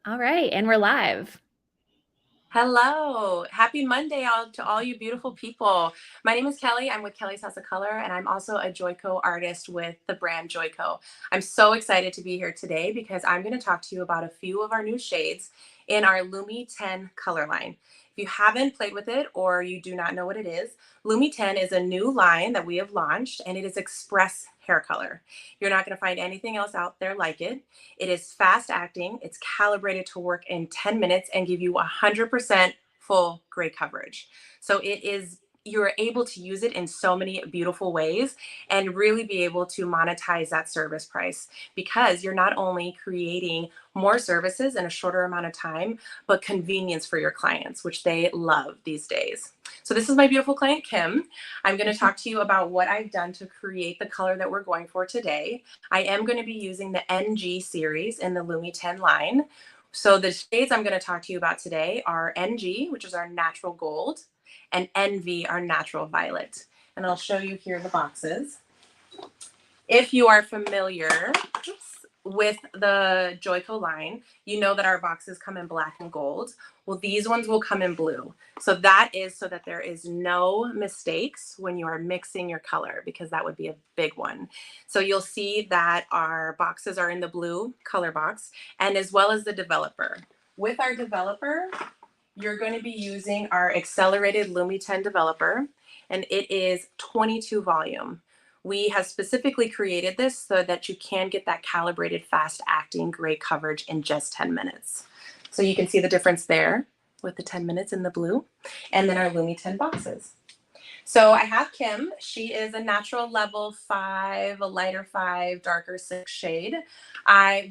All right, and we're live. Hello. Happy Monday to all you beautiful people. My name is Kelly. I'm with Kelly's House of Color, and I'm also a Joico artist with the brand Joico. I'm so excited to be here today because I'm going to talk to you about a few of our new shades in our Lumi 10 color line. If you haven't played with it or you do not know what it is, Lumi 10 is a new line that we have launched, and it is express hair color. You're not going to find anything else out there like it. It is fast acting, it's calibrated to work in 10 minutes and give you 100% full gray coverage. So you're able to use it in so many beautiful ways and really be able to monetize that service price because you're not only creating more services in a shorter amount of time, but convenience for your clients, which they love these days. So, this is my beautiful client, Kim. I'm going to talk to you about what I've done to create the color that we're going for today. I am going to be using the NG series in the Lumi 10 line. So the shades I'm going to talk to you about today are NG, which is our natural gold, and NV, our natural violet. And I'll show you here the boxes. If you are familiar with the Joico line, you know that our boxes come in black and gold. Well, these ones will come in blue. So that is so that there is no mistakes when you are mixing your color, because that would be a big one. So you'll see that our boxes are in the blue color box, and as well as the developer. With our developer, you're going to be using our accelerated Lumi 10 developer, and it is 22 volume. We have specifically created this so that you can get that calibrated, fast acting, gray coverage in just 10 minutes. So you can see the difference there with the 10 minutes in the blue, and then our Lumi 10 boxes. So I have Kim. She is a natural level 5, a lighter 5, darker 6 shade.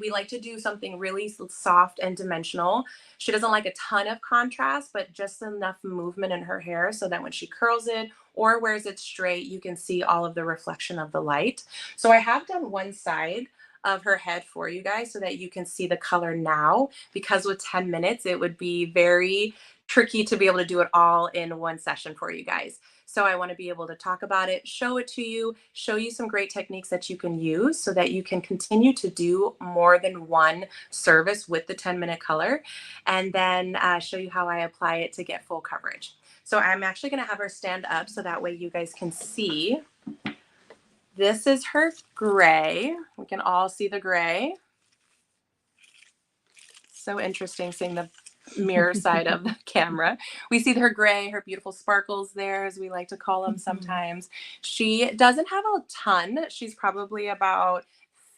We like to do something really soft and dimensional. She doesn't like a ton of contrast, but just enough movement in her hair so that when she curls it or wears it straight, you can see all of the reflection of the light. So I have done one side of her head for you guys so that you can see the color now, because with 10 minutes, it would be very tricky to be able to do it all in one session for you guys. So I want to be able to talk about it, show it to you, show you some great techniques that you can use so that you can continue to do more than one service with the 10-minute color, and then show you how I apply it to get full coverage. So I'm actually going to have her stand up so that way you guys can see. This is her gray. We can all see the gray. So interesting seeing the mirror side of the camera. We see her gray, her beautiful sparkles there, as we like to call them sometimes. She doesn't have a ton. She's probably about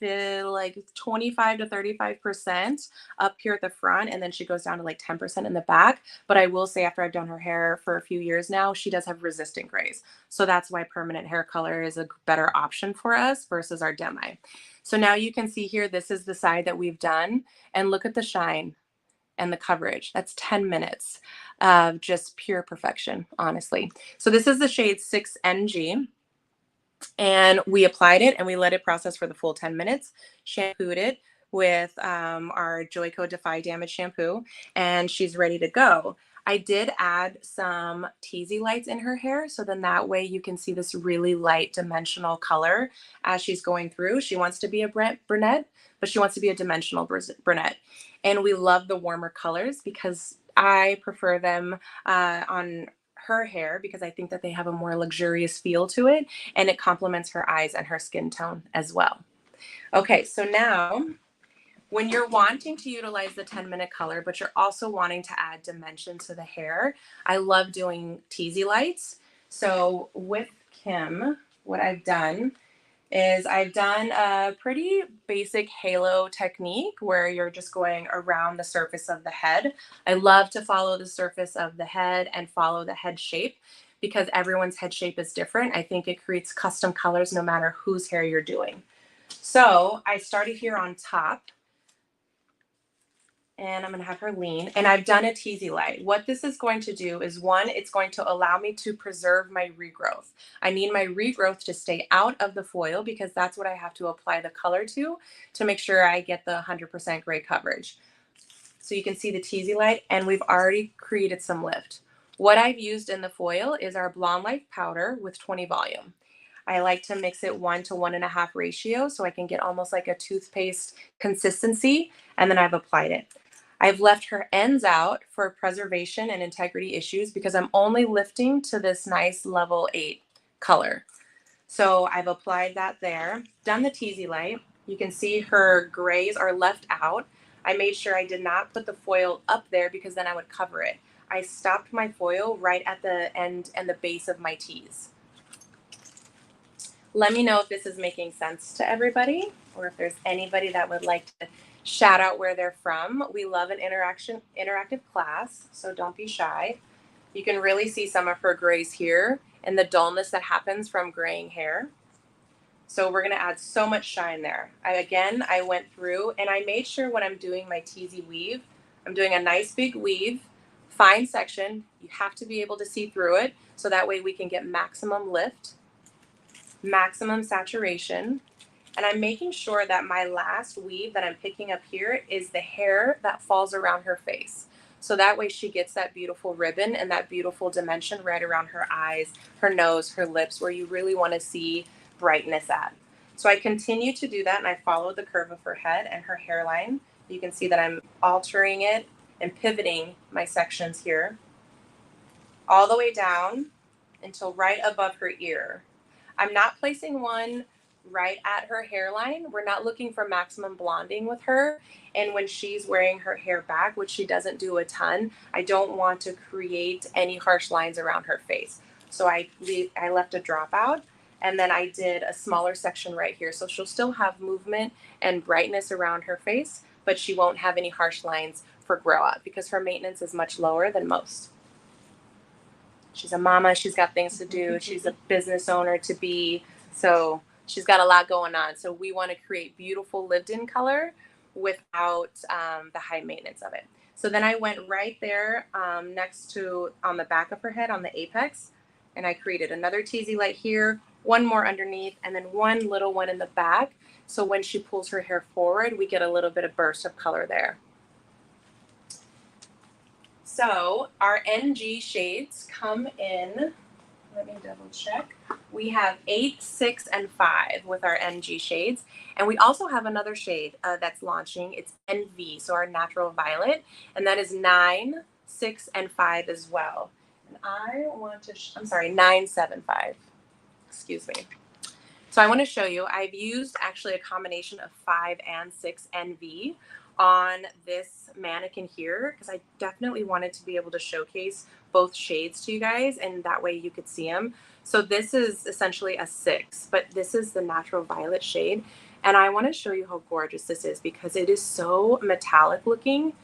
like 25 to 35% up here at the front, and then she goes down to like 10% in the back. But I will say, after I've done her hair for a few years now, she does have resistant grays. So that's why permanent hair color is a better option for us versus our demi. So now you can see here, this is the side that we've done, and look at the shine and the coverage. That's 10 minutes of just pure perfection, honestly. So this is the shade 6NG, and we applied it and we let it process for the full 10 minutes, shampooed it with our Joico Defy Damage shampoo, and she's ready to go. I did add some teasy lights in her hair, so then that way you can see this really light dimensional color as she's going through. She wants to be a brunette, but she wants to be a dimensional brunette. And we love the warmer colors because I prefer them on her hair, because I think that they have a more luxurious feel to it, and it complements her eyes and her skin tone as well. Okay, so now when you're wanting to utilize the 10-minute color, but you're also wanting to add dimension to the hair, I love doing teasy lights. So with Kim, what I've done is I've done a pretty basic halo technique where you're just going around the surface of the head. I love to follow the surface of the head and follow the head shape because everyone's head shape is different. I think it creates custom colors no matter whose hair you're doing. So I started here on top, and I'm going to have her lean, and I've done a teasy light. What this is going to do is, one, it's going to allow me to preserve my regrowth. I need my regrowth to stay out of the foil because that's what I have to apply the color to make sure I get the 100% gray coverage. So you can see the teasy light, and we've already created some lift. What I've used in the foil is our Blonde Life powder with 20 volume. I like to mix it 1 to 1.5 ratio so I can get almost like a toothpaste consistency, and then I've applied it. I've left her ends out for preservation and integrity issues because I'm only lifting to this nice level 8 color. So I've applied that there, done the teasy light. You can see her grays are left out. I made sure I did not put the foil up there because then I would cover it. I stopped my foil right at the end and the base of my tees. Let me know if this is making sense to everybody or if there's anybody that would like to shout out where they're from. We love an interactive class, so don't be shy. You can really see some of her grays here and the dullness that happens from graying hair. So we're going to add so much shine there. I went through and I made sure when I'm doing my teasy weave, I'm doing a nice big weave, fine section. You have to be able to see through it so that way we can get maximum lift, maximum saturation. And I'm making sure that my last weave that I'm picking up here is the hair that falls around her face. So that way she gets that beautiful ribbon and that beautiful dimension right around her eyes, her nose, her lips, where you really want to see brightness at. So I continue to do that and I follow the curve of her head and her hairline. You can see that I'm altering it and pivoting my sections here all the way down until right above her ear. I'm not placing one right at her hairline. We're not looking for maximum blonding with her. And when she's wearing her hair back, which she doesn't do a ton, I don't want to create any harsh lines around her face. So I left a dropout and then I did a smaller section right here. So she'll still have movement and brightness around her face, but she won't have any harsh lines for grow out because her maintenance is much lower than most. She's a mama. She's got things to do. She's a business owner to be. So she's got a lot going on. So we want to create beautiful lived-in color without the high maintenance of it. So then I went right there next to on the back of her head on the apex, and I created another teasy light here, one more underneath, and then one little one in the back. So when she pulls her hair forward, we get a little bit of burst of color there. So our NG shades come in, let me double check. We have 8, 6, and 5 with our NG shades. And we also have another shade that's launching. It's NV, so our natural violet. And that is 9, 6, and 5 as well. And I want to, I'm sorry, 9, 7, 5. Excuse me. So I want to show you, I've used actually a combination of 5 and 6 NV on this mannequin here because I definitely wanted to be able to showcase both shades to you guys and that way you could see them. So this is essentially a 6, but this is the natural violet shade. And I want to show you how gorgeous this is because it is so metallic looking.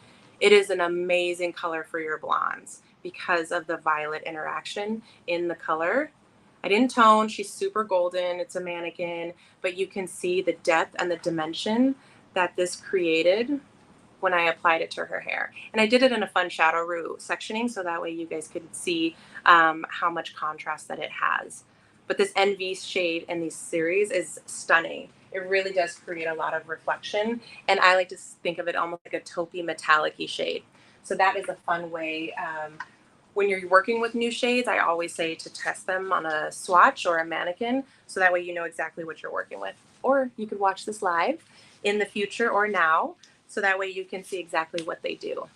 It is an amazing color for your blondes because of the violet interaction in the color. I didn't tone. She's super golden. It's a mannequin, but you can see the depth and the dimension that this created when I applied it to her hair. And I did it in a fun shadow root sectioning so that way you guys could see how much contrast that it has. But this NV shade in these series is stunning. It really does create a lot of reflection. And I like to think of it almost like a taupey metallic-y shade. So that is a fun way. When you're working with new shades, I always say to test them on a swatch or a mannequin so that way you know exactly what you're working with. Or you could watch this live in the future or now so that way you can see exactly what they do.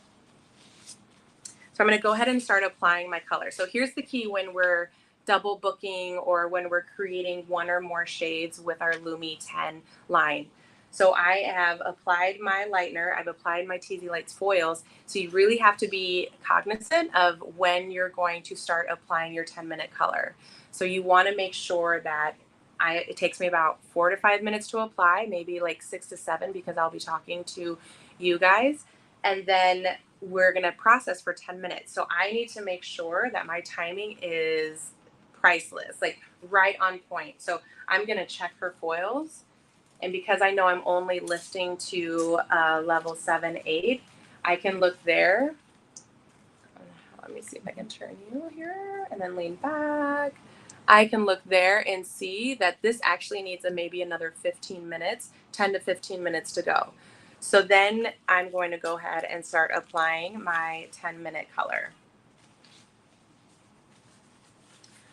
So I'm going to go ahead and start applying my color. So here's the key when we're double booking or when we're creating one or more shades with our Lumi 10 line. So I have applied my lightener, I've applied my teasy lights foils. So you really have to be cognizant of when you're going to start applying your 10-minute color. So you want to make sure that it takes me about 4 to 5 minutes to apply, maybe like 6 to 7 because I'll be talking to you guys. And then we're going to process for 10 minutes. So I need to make sure that my timing is priceless, like right on point. So I'm going to check her foils. And because I know I'm only lifting to level 7, 8, I can look there. Let me see if I can turn you here and then lean back. I can look there and see that this actually needs maybe another 15 minutes, 10 to 15 minutes to go. So then I'm going to go ahead and start applying my 10-minute color.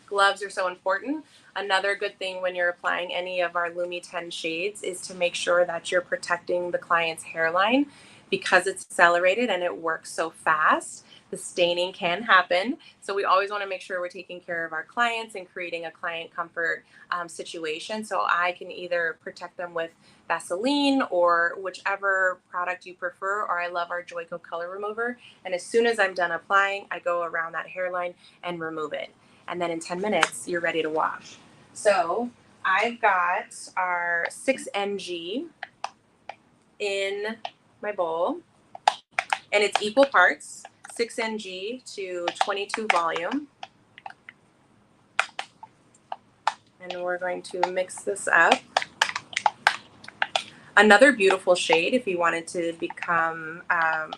Gloves are so important. Another good thing when you're applying any of our Lumi 10 shades is to make sure that you're protecting the client's hairline because it's accelerated and it works so fast, the staining can happen. So we always want to make sure we're taking care of our clients and creating a client comfort situation. So I can either protect them with Vaseline or whichever product you prefer, or I love our Joico color remover. And as soon as I'm done applying, I go around that hairline and remove it. And then in 10 minutes, you're ready to wash. So I've got our 6NG in my bowl, and it's equal parts 6NG to 22 volume. And we're going to mix this up. Another beautiful shade if you wanted to become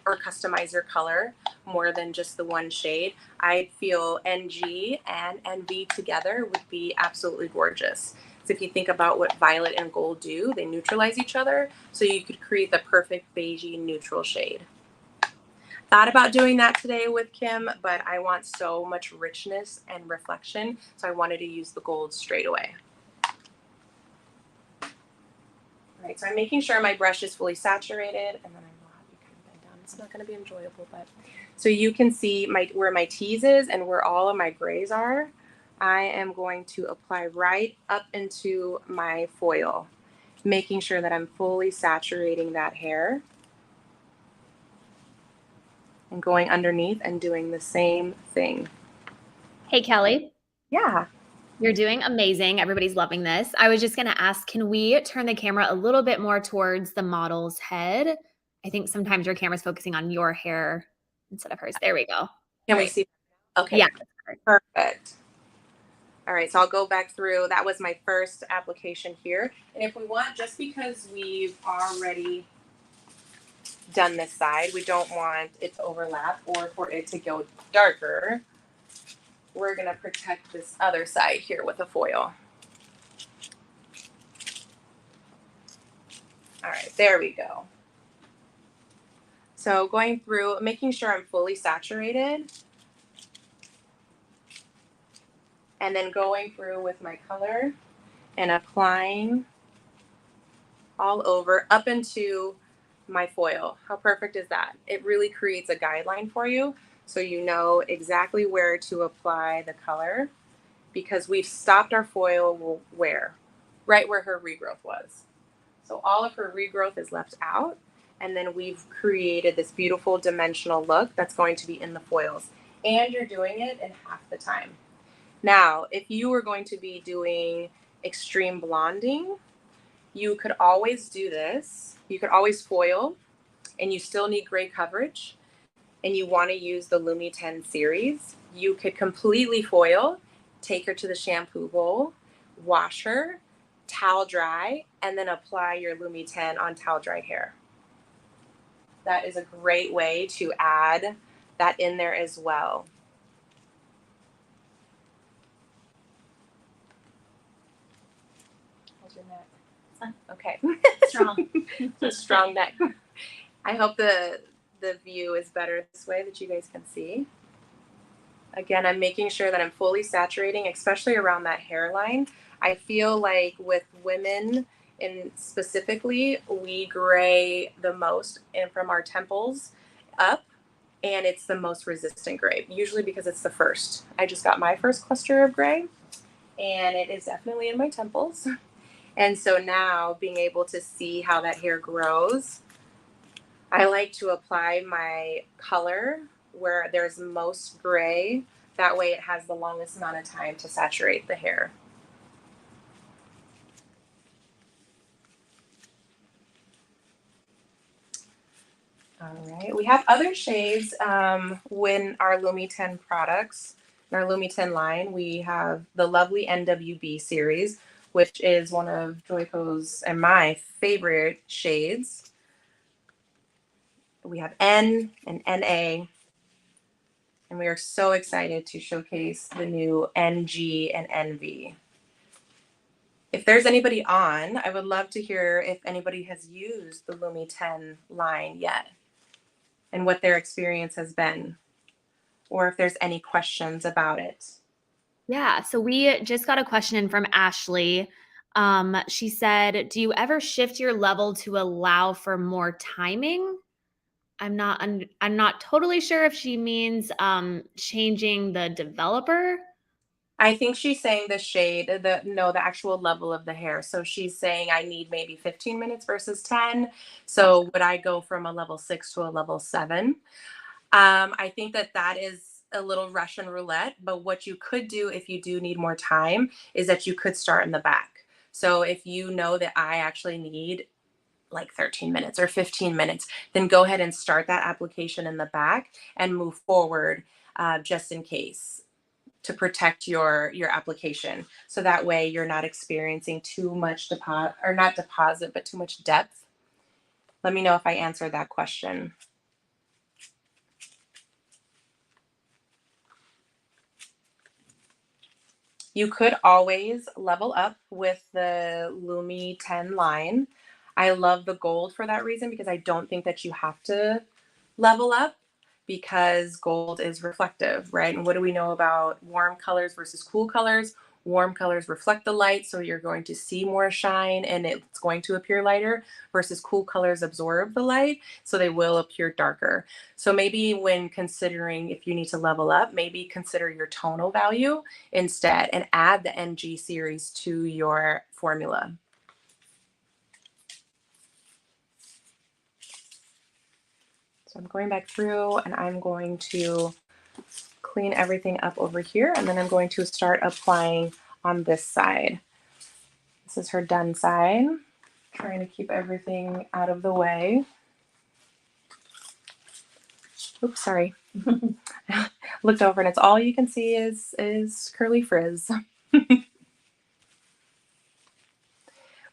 or customize your color more than just the one shade, I feel NG and NV together would be absolutely gorgeous. So if you think about what violet and gold do, they neutralize each other. So you could create the perfect beigey neutral shade. Thought about doing that today with Kim, but I want so much richness and reflection, so I wanted to use the gold straight away. All right, so I'm making sure my brush is fully saturated, and then I will have you kind of bend down. It's not going to be enjoyable, but so you can see where my tease is and where all of my grays are. I am going to apply right up into my foil, making sure that I'm fully saturating that hair, and going underneath and doing the same thing. Hey, Kelly. Yeah. You're doing amazing. Everybody's loving this. I was just going to ask, can we turn the camera a little bit more towards the model's head? I think sometimes your camera's focusing on your hair instead of hers. There we go. Can we see? Okay. Yeah. Perfect. All right, so I'll go back through. That was my first application here. And if we want, just because we've already done this side, we don't want it to overlap or for it to go darker. We're going to protect this other side here with a foil. All right, there we go. So going through, making sure I'm fully saturated. And then going through with my color and applying all over up into my foil. How perfect is that? It really creates a guideline for you so you know exactly where to apply the color, because we've stopped our foil where? Right where her regrowth was. So all of her regrowth is left out, and then we've created this beautiful dimensional look that's going to be in the foils, and you're doing it in half the time. Now, if you were going to be doing extreme blonding, you could always do this. You could always foil, and you still need gray coverage, and you want to use the Lumi 10 series. You could completely foil, take her to the shampoo bowl, wash her, towel dry, and then apply your Lumi 10 on towel dried hair. That is a great way to add that in there as well. How's your neck? Okay. Strong. Strong neck. I hope the view is better this way that you guys can see. Again, I'm making sure that I'm fully saturating, especially around that hairline. I feel like with women, and specifically, we gray the most and from our temples up, and it's the most resistant gray, usually because it's the first. I just got my first cluster of gray, and it is definitely in my temples. And so now being able to see how that hair grows, I like to apply my color where there's most gray. That way it has the longest amount of time to saturate the hair. All right, we have other shades when our Lumi 10 products, in our Lumi 10 line, we have the lovely NWB series, which is one of Joico's and my favorite shades. We have N and NA, and we are so excited to showcase the new NG and NV. If there's anybody on, I would love to hear if anybody has used the Lumi 10 line yet and what their experience has been, or if there's any questions about it. Yeah. So we just got a question in from Ashley. She said, do you ever shift your level to allow for more timing? I'm not totally sure if she means changing the developer. I think she's saying the shade, the actual level of the hair. So she's saying I need maybe 15 minutes versus 10. So would I go from a level 6 to a level 7? I think that is a little Russian roulette, but what you could do if you do need more time is that you could start in the back. So if you know that I actually need like 13 minutes or 15 minutes, then go ahead and start that application in the back and move forward, just in case, to protect your application. So that way you're not experiencing too much deposit, or not deposit, but too much depth. Let me know if I answered that question. You could always level up with the Lumi 10 line. I love the gold for that reason, because I don't think that you have to level up, because gold is reflective, right? And what do we know about warm colors versus cool colors? Warm colors reflect the light, so you're going to see more shine and it's going to appear lighter, versus cool colors absorb the light, so they will appear darker. So maybe when considering if you need to level up, maybe consider your tonal value instead and add the NG series to your formula. So I'm going back through and I'm going to clean everything up over here, and then I'm going to start applying on this side. This is her done side. Trying to keep everything out of the way. Oops, sorry. Looked over and it's all you can see is curly frizz.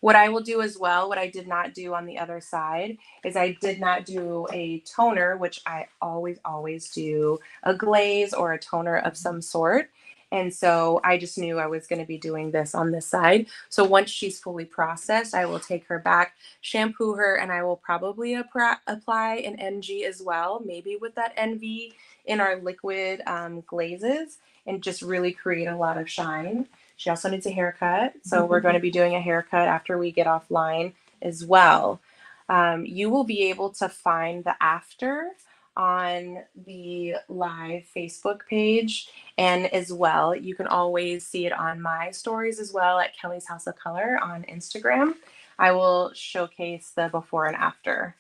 What I will do as well, what I did not do on the other side, is I did not do a toner, which I always do a glaze or a toner of some sort. And so I just knew I was going to be doing this on this side. So once she's fully processed, I will take her back, shampoo her, and I will probably apply an NG as well, maybe with that NV in our liquid glazes, and just really create a lot of shine. She also needs a haircut, so we're going to be doing a haircut after we get offline as well. You will be able to find the after on the live Facebook page, and as well, you can always see it on my stories as well at Kelly's House of Color on Instagram. I will showcase the before and after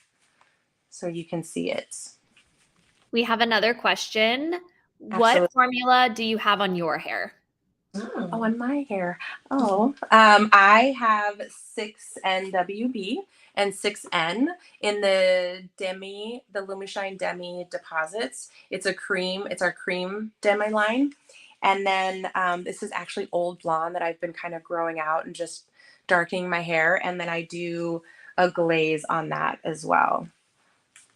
so you can see it. We have another question. What Absolutely. formula do you have on your hair? Oh, on my hair. Oh, I have 6NWB and 6N in the Lumi Shine Demi deposits. It's a cream. It's our cream demi line. And then this is actually old blonde that I've been kind of growing out and just darkening my hair. And then I do a glaze on that as well.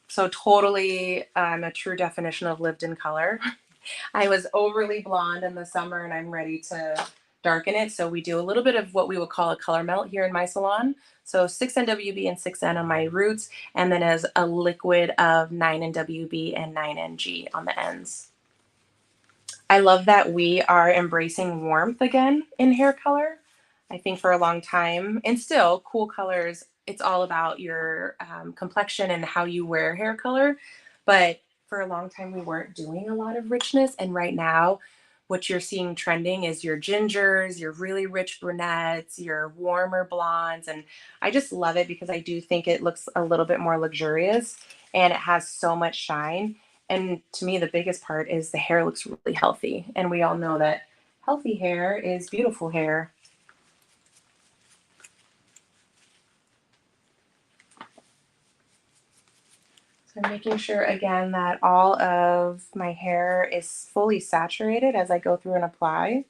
So totally a true definition of lived in color. I was overly blonde in the summer and I'm ready to darken it. So we do a little bit of what we would call a color melt here in my salon. So 6NWB and 6N on my roots, and then as a liquid of 9NWB and 9NG on the ends. I love that we are embracing warmth again in hair color. I think for a long time, and still cool colors, it's all about your complexion and how you wear hair color. But for a long time, we weren't doing a lot of richness. And right now, what you're seeing trending is your gingers, your really rich brunettes, your warmer blondes. And I just love it because I do think it looks a little bit more luxurious and it has so much shine. And to me, the biggest part is the hair looks really healthy. And we all know that healthy hair is beautiful hair. So I'm making sure again that all of my hair is fully saturated as I go through and apply.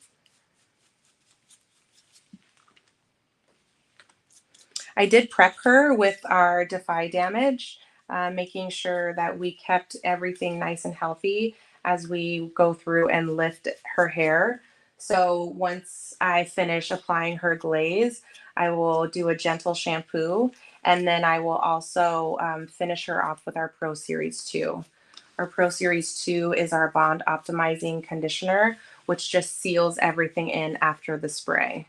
I did prep her with our Defy Damage, making sure that we kept everything nice and healthy as we go through and lift her hair. So once I finish applying her glaze, I will do a gentle shampoo, and then I will also finish her off with our Pro Series 2. Our Pro Series 2 is our bond optimizing conditioner, which just seals everything in after the spray.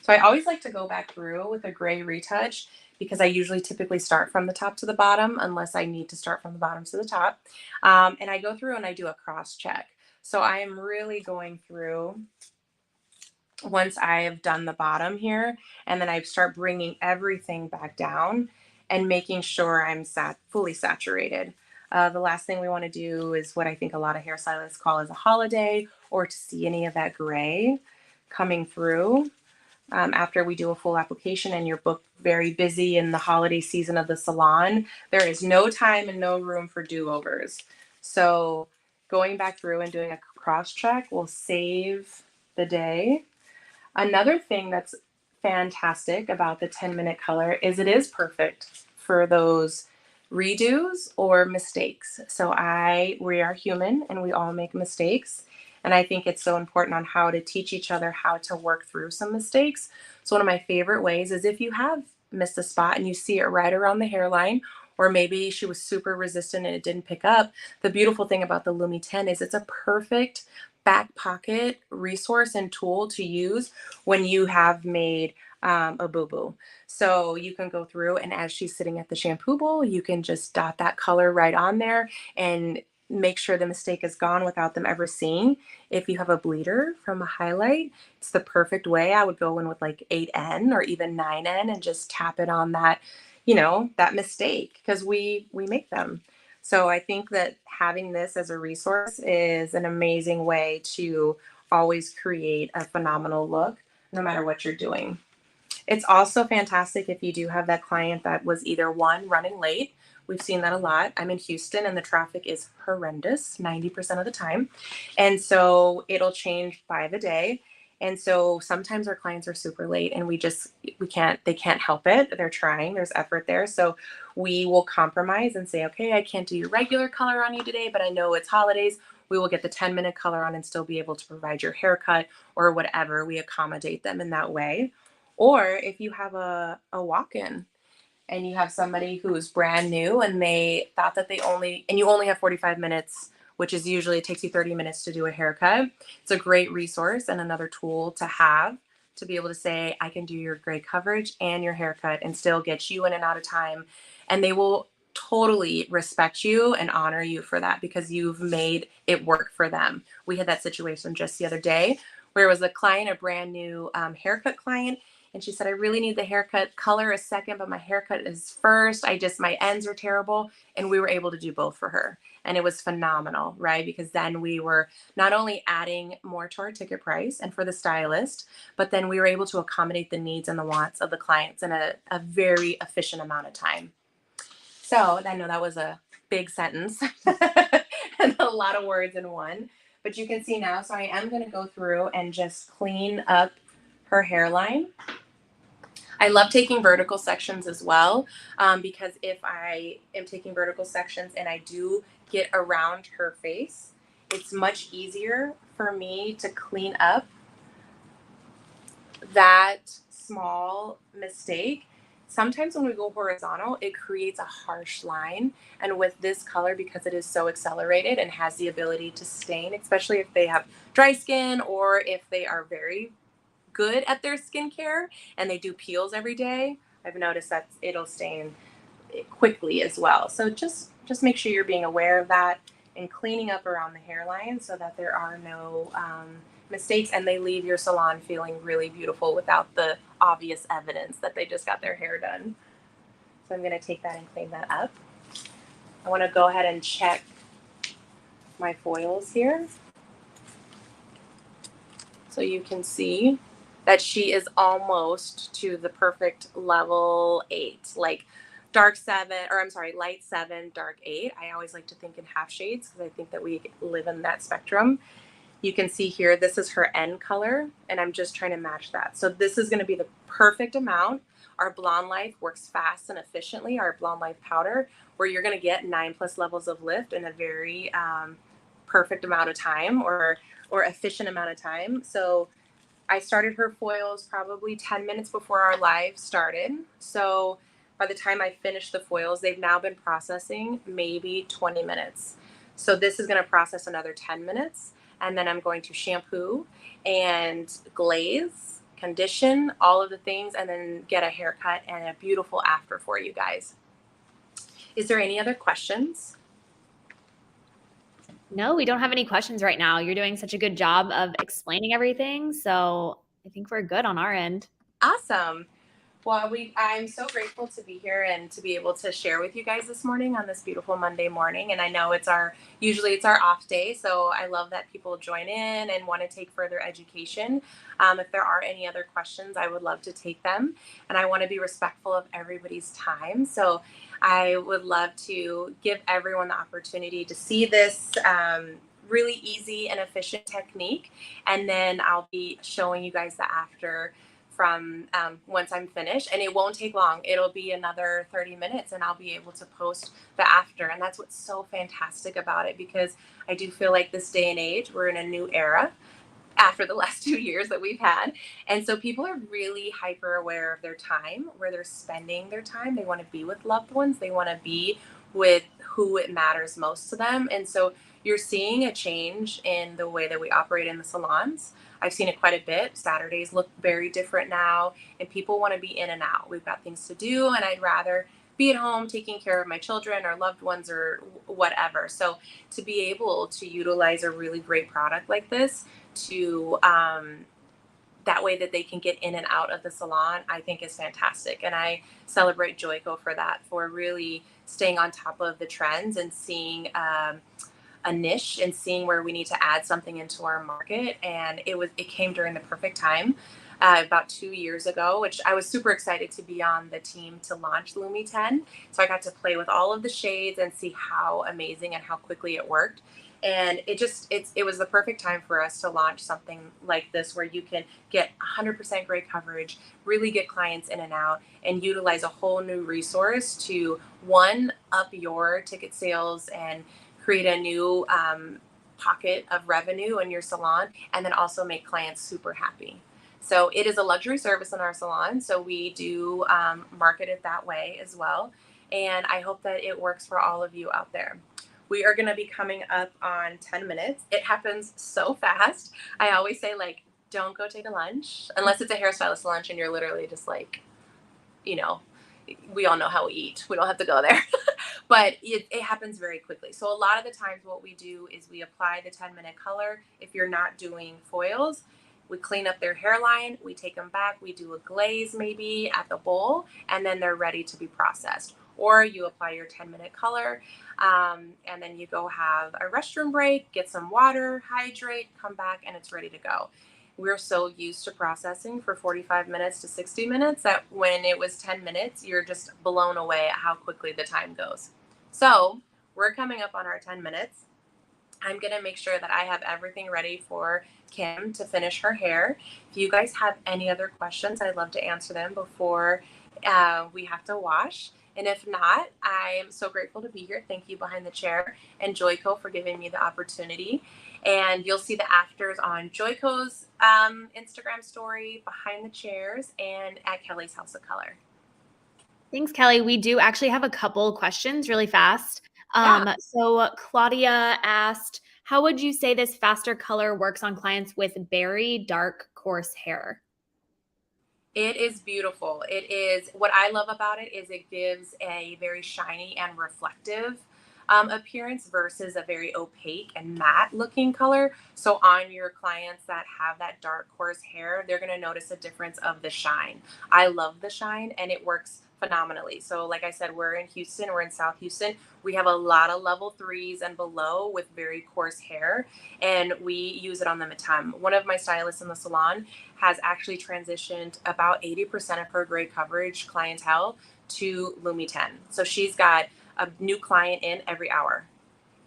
So I always like to go back through with a gray retouch because I usually typically start from the top to the bottom unless I need to start from the bottom to the top. And I go through and I do a cross check. So I am really going through once I have done the bottom here, and then I start bringing everything back down and making sure I'm fully saturated. The last thing we want to do is what I think a lot of hairstylists call as a holiday, or to see any of that gray coming through after we do a full application and you're booked very busy in the holiday season of the salon. There is no time and no room for do-overs. So going back through and doing a cross check will save the day. Another thing that's fantastic about the 10-minute color is it is perfect for those redos or mistakes. So we are human and we all make mistakes. And I think it's so important on how to teach each other how to work through some mistakes. So one of my favorite ways is if you have missed a spot and you see it right around the hairline, or maybe she was super resistant and it didn't pick up. The beautiful thing about the Lumi 10 is it's a perfect back pocket resource and tool to use when you have made a boo-boo. So you can go through and as she's sitting at the shampoo bowl, you can just dot that color right on there and make sure the mistake is gone without them ever seeing. If you have a bleeder from a highlight, it's the perfect way. I would go in with like 8N or even 9N and just tap it on that, that mistake because we make them. So I think that having this as a resource is an amazing way to always create a phenomenal look, no matter what you're doing. It's also fantastic if you do have that client that was either one, running late. We've seen that a lot. I'm in Houston and the traffic is horrendous 90% of the time. And so it'll change by the day. And so sometimes our clients are super late and they can't help it. They're trying, there's effort there. So we will compromise and say, okay, I can't do your regular color on you today, but I know it's holidays. We will get the 10-minute color on and still be able to provide your haircut or whatever. We accommodate them in that way. Or if you have a walk-in and you have somebody who's brand new and they thought that you only have 45 minutes, which is usually it takes you 30 minutes to do a haircut. It's a great resource and another tool to have to be able to say, I can do your gray coverage and your haircut and still get you in and out of time. And they will totally respect you and honor you for that because you've made it work for them. We had that situation just the other day where it was a brand new haircut client. And she said, I really need the haircut. Color is second, but my haircut is first. My ends are terrible. And we were able to do both for her. And it was phenomenal, right? Because then we were not only adding more to our ticket price and for the stylist, but then we were able to accommodate the needs and the wants of the clients in a very efficient amount of time. So I know that was a big sentence and a lot of words in one, but you can see now. So I am going to go through and just clean up her hairline. I love taking vertical sections as well because if I am taking vertical sections and I do get around her face, it's much easier for me to clean up that small mistake. Sometimes when we go horizontal, it creates a harsh line. And with this color, because it is so accelerated and has the ability to stain, especially if they have dry skin or if they are very good at their skincare and they do peels every day, I've noticed that it'll stain quickly as well. So just make sure you're being aware of that and cleaning up around the hairline so that there are no mistakes and they leave your salon feeling really beautiful without the obvious evidence that they just got their hair done. So I'm going to take that and clean that up. I want to go ahead and check my foils here so you can see that she is almost to the perfect level 8, like light 7, dark 8. I always like to think in half shades because I think that we live in that spectrum. You can see here, this is her end color, and I'm just trying to match that. So this is going to be the perfect amount. Our Blonde Life works fast and efficiently, our Blonde Life powder, where you're going to get 9+ levels of lift in a very perfect amount of time or efficient amount of time. So I started her foils probably 10 minutes before our live started. So by the time I finished the foils, they've now been processing maybe 20 minutes. So this is going to process another 10 minutes. And then I'm going to shampoo and glaze condition, all of the things, and then get a haircut and a beautiful after for you guys. Is there any other questions? No, we don't have any questions right now. You're doing such a good job of explaining everything. So I think we're good on our end. Awesome. Well, I'm so grateful to be here and to be able to share with you guys this morning on this beautiful Monday morning. And I know usually it's our off day. So I love that people join in and want to take further education. If there are any other questions, I would love to take them. And I want to be respectful of everybody's time. So I would love to give everyone the opportunity to see this really easy and efficient technique. And then I'll be showing you guys the after from once I'm finished, and it won't take long. It'll be another 30 minutes and I'll be able to post the after. And that's what's so fantastic about it, because I do feel like this day and age, we're in a new era after the last 2 years that we've had. And so people are really hyper aware of their time, where they're spending their time. They want to be with loved ones. They want to be with who it matters most to them. And so you're seeing a change in the way that we operate in the salons. I've seen it quite a bit. Saturdays look very different now, and people want to be in and out. We've got things to do, and I'd rather be at home taking care of my children or loved ones or whatever. So to be able to utilize a really great product like this to that way that they can get in and out of the salon, I think is fantastic. And I celebrate Joico for that, for really staying on top of the trends and seeing a niche and seeing where we need to add something into our market. And it came during the perfect time. About 2 years ago, which I was super excited to be on the team to launch Lumi 10. So I got to play with all of the shades and see how amazing and how quickly it worked. And it was the perfect time for us to launch something like this, where you can get 100% great coverage, really get clients in and out, and utilize a whole new resource to, one, up your ticket sales and create a new pocket of revenue in your salon, and then also make clients super happy. So it is a luxury service in our salon. So we do market it that way as well. And I hope that it works for all of you out there. We are going to be coming up on 10 minutes. It happens so fast. I always say, like, don't go take a lunch unless it's a hairstylist lunch and you're literally just like, you know, we all know how we eat. We don't have to go there. But it happens very quickly. So a lot of the times what we do is we apply the 10-minute color. If you're not doing foils, we clean up their hairline, we take them back, we do a glaze maybe at the bowl, and then they're ready to be processed. Or you apply your 10-minute color, and then you go have a restroom break, get some water, hydrate, come back, and it's ready to go. We're so used to processing for 45 minutes to 60 minutes that when it was 10 minutes, you're just blown away at how quickly the time goes. So we're coming up on our 10 minutes. I'm going to make sure that I have everything ready for Kim to finish her hair. If you guys have any other questions, I'd love to answer them before we have to wash. And if not, I am so grateful to be here. Thank you, Behind the Chair, and Joico for giving me the opportunity. And you'll see the afters on Joico's Instagram story, Behind the Chairs, and at Kelly's House of Color. Thanks, Kelly. We do actually have a couple questions really fast. Yeah. So Claudia asked, how would you say this faster color works on clients with very dark, coarse hair? It is beautiful. It is, what I love about it is it gives a very shiny and reflective appearance versus a very opaque and matte looking color. So on your clients that have that dark coarse hair, they're going to notice a difference of the shine. I love the shine, and it works phenomenally. So like I said, we're in Houston, we're in South Houston. We have a lot of level 3s and below with very coarse hair, and we use it on them a ton. One of my stylists in the salon has actually transitioned about 80% of her gray coverage clientele to Lumi 10. So she's got a new client in every hour,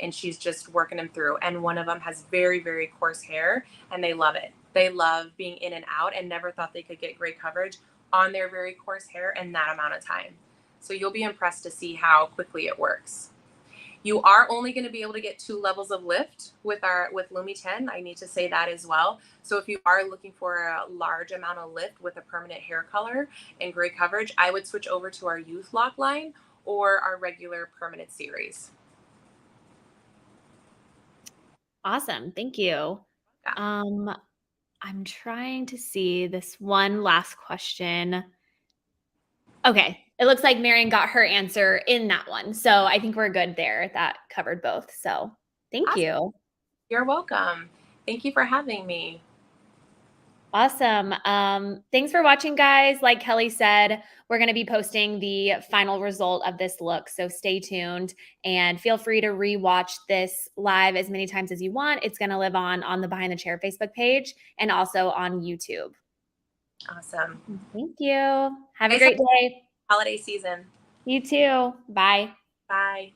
and she's just working them through. And one of them has very, very coarse hair, and they love it. They love being in and out, and never thought they could get great coverage on their very coarse hair in that amount of time. So you'll be impressed to see how quickly it works. You are only going to be able to get 2 levels of lift with Lumi 10. I need to say that as well. So if you are looking for a large amount of lift with a permanent hair color and gray coverage, I would switch over to our Youth Lock line or our regular permanent series. Awesome. Thank you. Yeah. I'm trying to see this one last question. Okay. It looks like Marion got her answer in that one. So I think we're good there. That covered both. So thank Awesome. you. You're welcome. Thank you for having me. Awesome. Thanks for watching, guys. Like Kelly said, we're going to be posting the final result of this look. So stay tuned and feel free to rewatch this live as many times as you want. It's going to live on the Behind the Chair Facebook page and also on YouTube. Awesome. Thank you. Have a Nice great day. holiday season. You too. Bye. Bye.